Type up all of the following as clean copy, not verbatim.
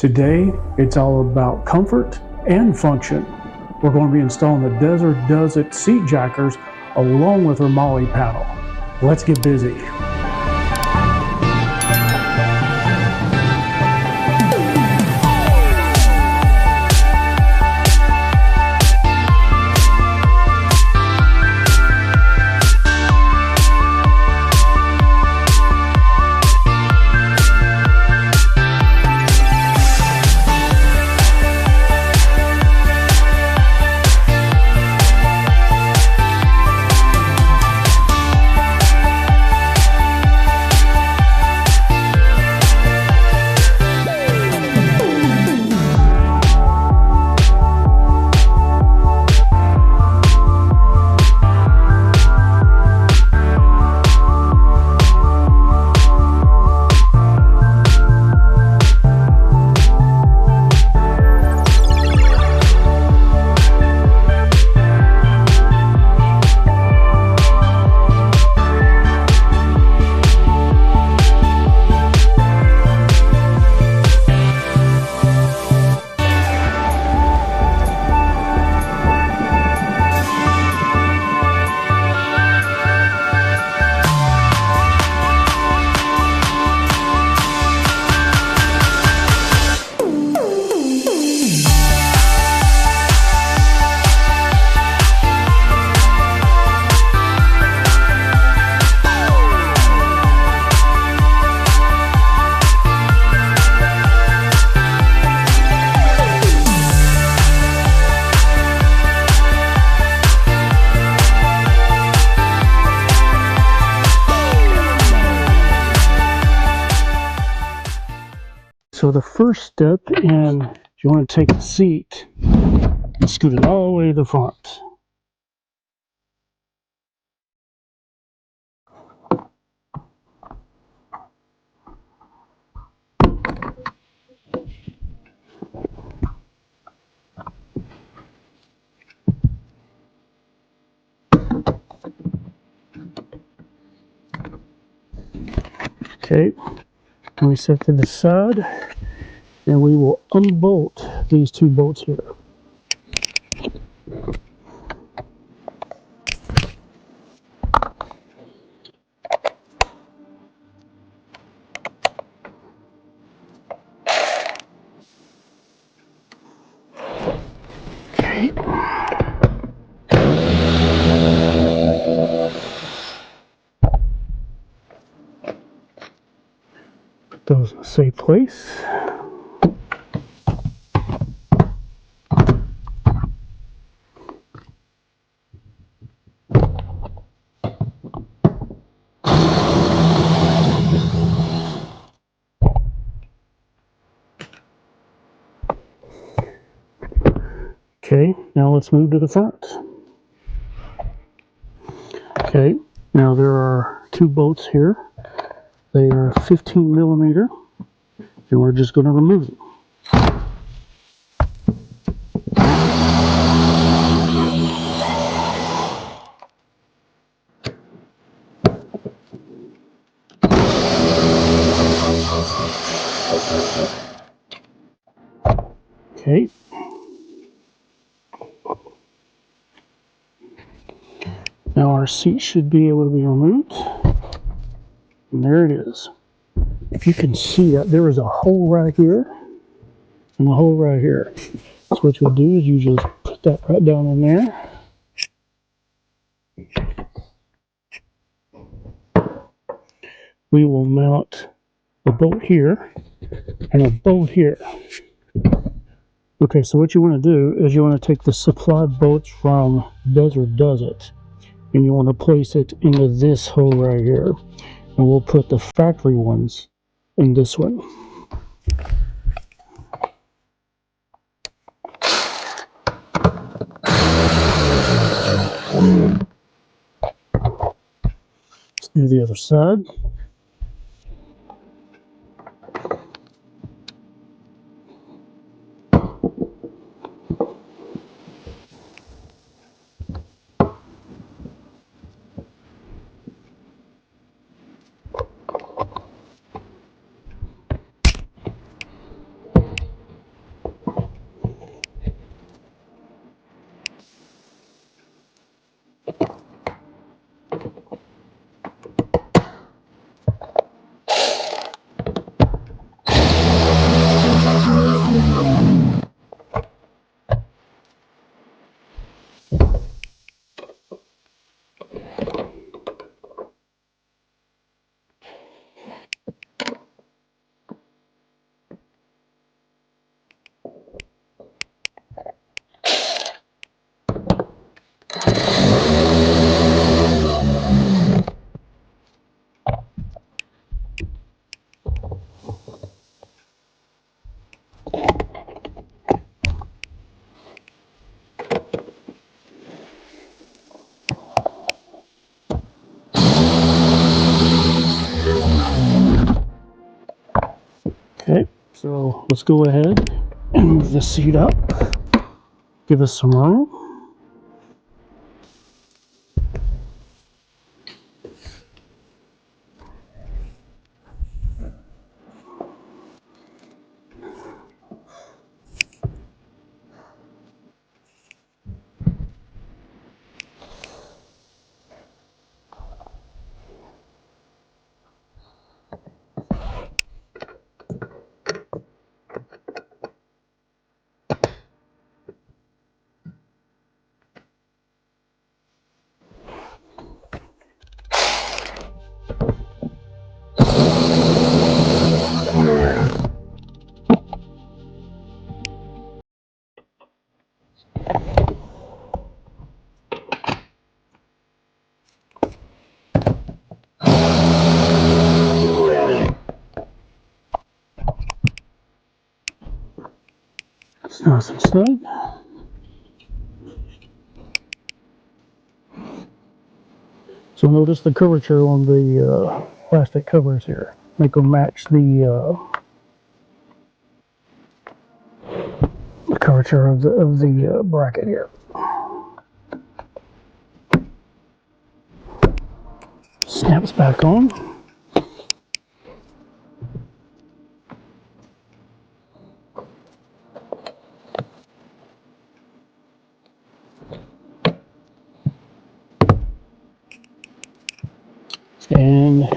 Today, it's all about comfort and function. We're going to be installing the Desert Does It seat jackers along with our Molle panel. Let's get busy. So the first step, and you want to take the seat and scoot it all the way to the front. Okay, and we set to the side, and we will unbolt these two bolts here. Okay. Put those in a safe place. Okay, now let's move to the front. Okay, now there are two bolts here. They are 15 millimeter, and we're just going to remove them. Okay. Now our seat should be able to be removed. And there it is. If you can see that, there is a hole right here and a hole right here. So what you'll do is you just put that right down in there. We will mount a bolt here and a bolt here. Okay, so what you want to do is you want to take the supply bolts from Desert Does It, and you want to place it into this hole right here. And we'll put the factory ones in this one. Let's do the other side. So let's go ahead and move the seat up. Give us some room. It's nice and snug. So notice the curvature on the plastic covers here. Make them match the curvature of the bracket here. Snaps back on. And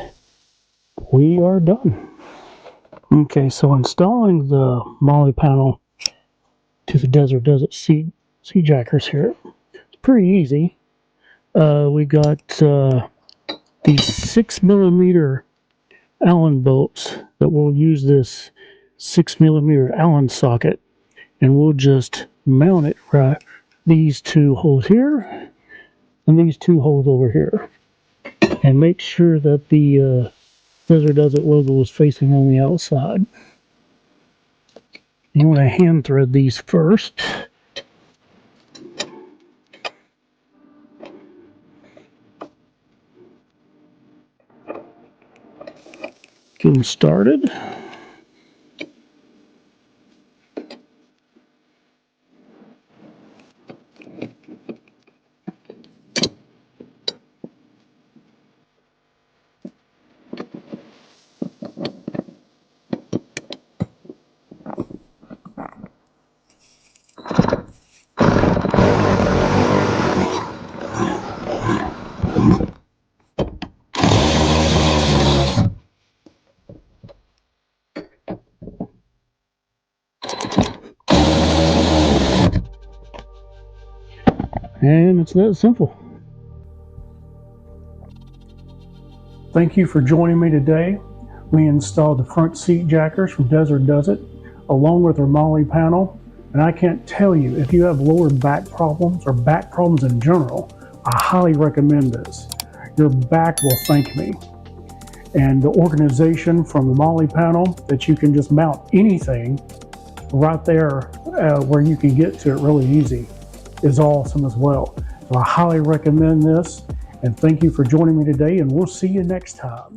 we are done. Okay, so installing the Molle panel to the Desert seat jackers here, it's pretty easy. We got these 6mm Allen bolts that will use this 6mm Allen socket, and we'll just mount it right these two holes here and these two holes over here, and make sure that the Desert logo is facing on the outside. You want to hand thread these first. Get them started. And it's that simple. Thank you for joining me today. We installed the front seat jackers from Desert Does It, along with our Molle panel. And I can't tell you, if you have lower back problems or back problems in general, I highly recommend this. Your back will thank me. And the organization from the Molle panel, that you can just mount anything right there where you can get to it really easy, is awesome as well. So I highly recommend this, and thank you for joining me today, and we'll see you next time.